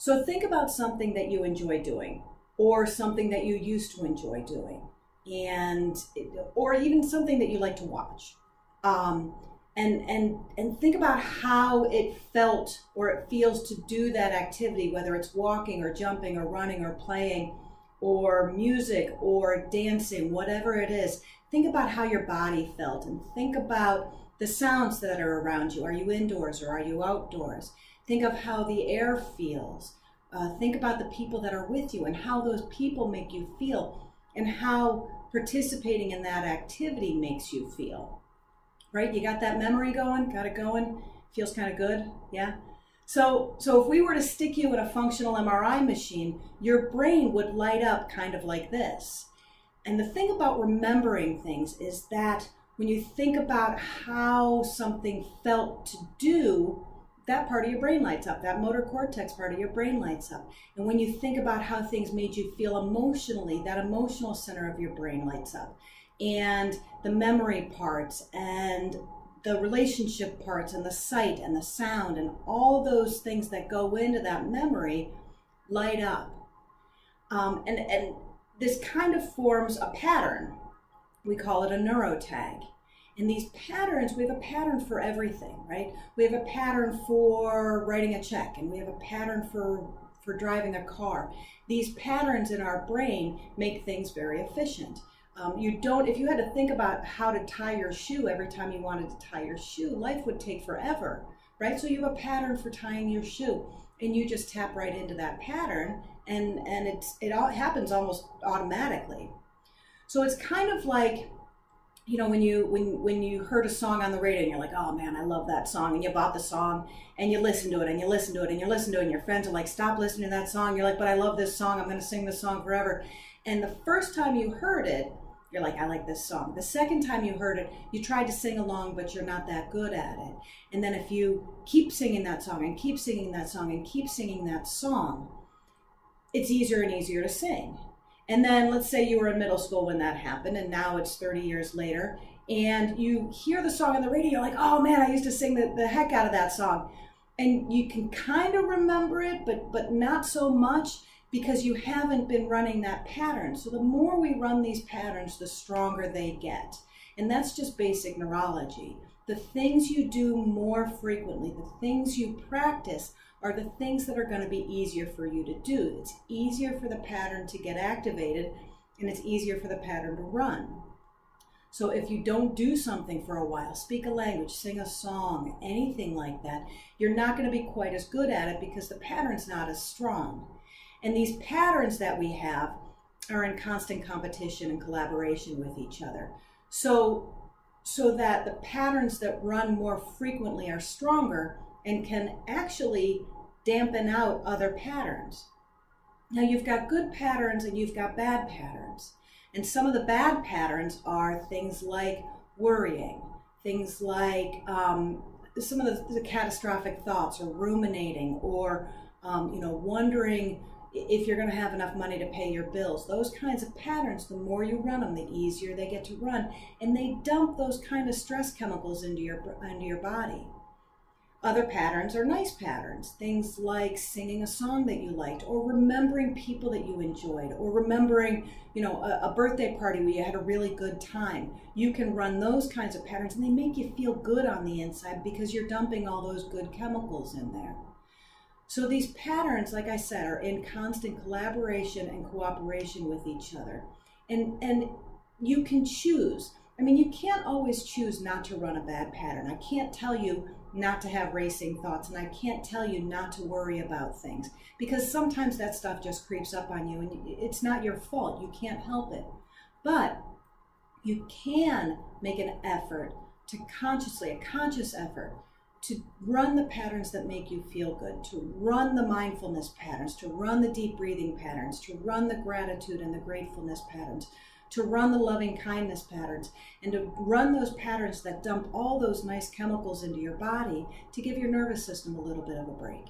So think about something that you enjoy doing, or something that you used to enjoy doing, or even something that you like to watch. And think about how it felt or it feels to do that activity, whether it's walking or jumping or running or playing or music or dancing, whatever it is. Think about how your body felt, and think about the sounds that are around you. Are you indoors or are you outdoors? Think of how the air feels. Think about the people that are with you and how those people make you feel, and how participating in that activity makes you feel. Right? You got that memory going? Got it going? Feels kind of good? Yeah? So if we were to stick you in a functional MRI machine, your brain would light up kind of like this. And the thing about remembering things is that when you think about how something felt to do, that part of your brain lights up, that motor cortex part of your brain lights up. And when you think about how things made you feel emotionally, that emotional center of your brain lights up. And the memory parts and the relationship parts and the sight and the sound and all those things that go into that memory light up. And this kind of forms a pattern. We call it a neurotag. And these patterns, we have a pattern for everything, right? We have a pattern for writing a check, and we have a pattern for driving a car. These patterns in our brain make things very efficient. If you had to think about how to tie your shoe every time you wanted to tie your shoe, life would take forever, right? So you have a pattern for tying your shoe, and you just tap right into that pattern, and it all happens almost automatically. So it's kind of like, you know, when you heard a song on the radio and you're like, oh man, I love that song, and you bought the song and you listen to it and you listen to it and you listen to it, and your friends are like, stop listening to that song. You're like, but I love this song, I'm going to sing this song forever. And the first time you heard it, you're like, I like this song. The second time you heard it, you tried to sing along, but you're not that good at it. And then if you keep singing that song and keep singing that song and keep singing that song, it's easier and easier to sing. And then let's say you were in middle school when that happened, and now it's 30 years later, and you hear the song on the radio, you're like, oh man, I used to sing the heck out of that song. And you can kind of remember it, but not so much, because you haven't been running that pattern. So the more we run these patterns, the stronger they get. And that's just basic neurology. The things you do more frequently, the things you practice, are the things that are going to be easier for you to do. It's easier for the pattern to get activated, and it's easier for the pattern to run. So if you don't do something for a while, speak a language, sing a song, anything like that, you're not going to be quite as good at it because the pattern's not as strong. And these patterns that we have are in constant competition and collaboration with each other. So that the patterns that run more frequently are stronger and can actually dampen out other patterns. Now you've got good patterns and you've got bad patterns. And some of the bad patterns are things like worrying, things like some of the catastrophic thoughts, or ruminating, or wondering if you're going to have enough money to pay your bills. Those kinds of patterns, the more you run them, the easier they get to run, and they dump those kind of stress chemicals into your body. Other patterns are nice patterns, things like singing a song that you liked, or remembering people that you enjoyed, or remembering, a birthday party where you had a really good time. You can run those kinds of patterns, and they make you feel good on the inside because you're dumping all those good chemicals in there. So these patterns, like I said, are in constant collaboration and cooperation with each other. And you can choose. I mean, you can't always choose not to run a bad pattern. I can't tell you not to have racing thoughts, and I can't tell you not to worry about things, because sometimes that stuff just creeps up on you, and it's not your fault. You can't help it. But you can make an effort to a conscious effort, to run the patterns that make you feel good, to run the mindfulness patterns, to run the deep breathing patterns, to run the gratitude and the gratefulness patterns, to run the loving kindness patterns, and to run those patterns that dump all those nice chemicals into your body to give your nervous system a little bit of a break.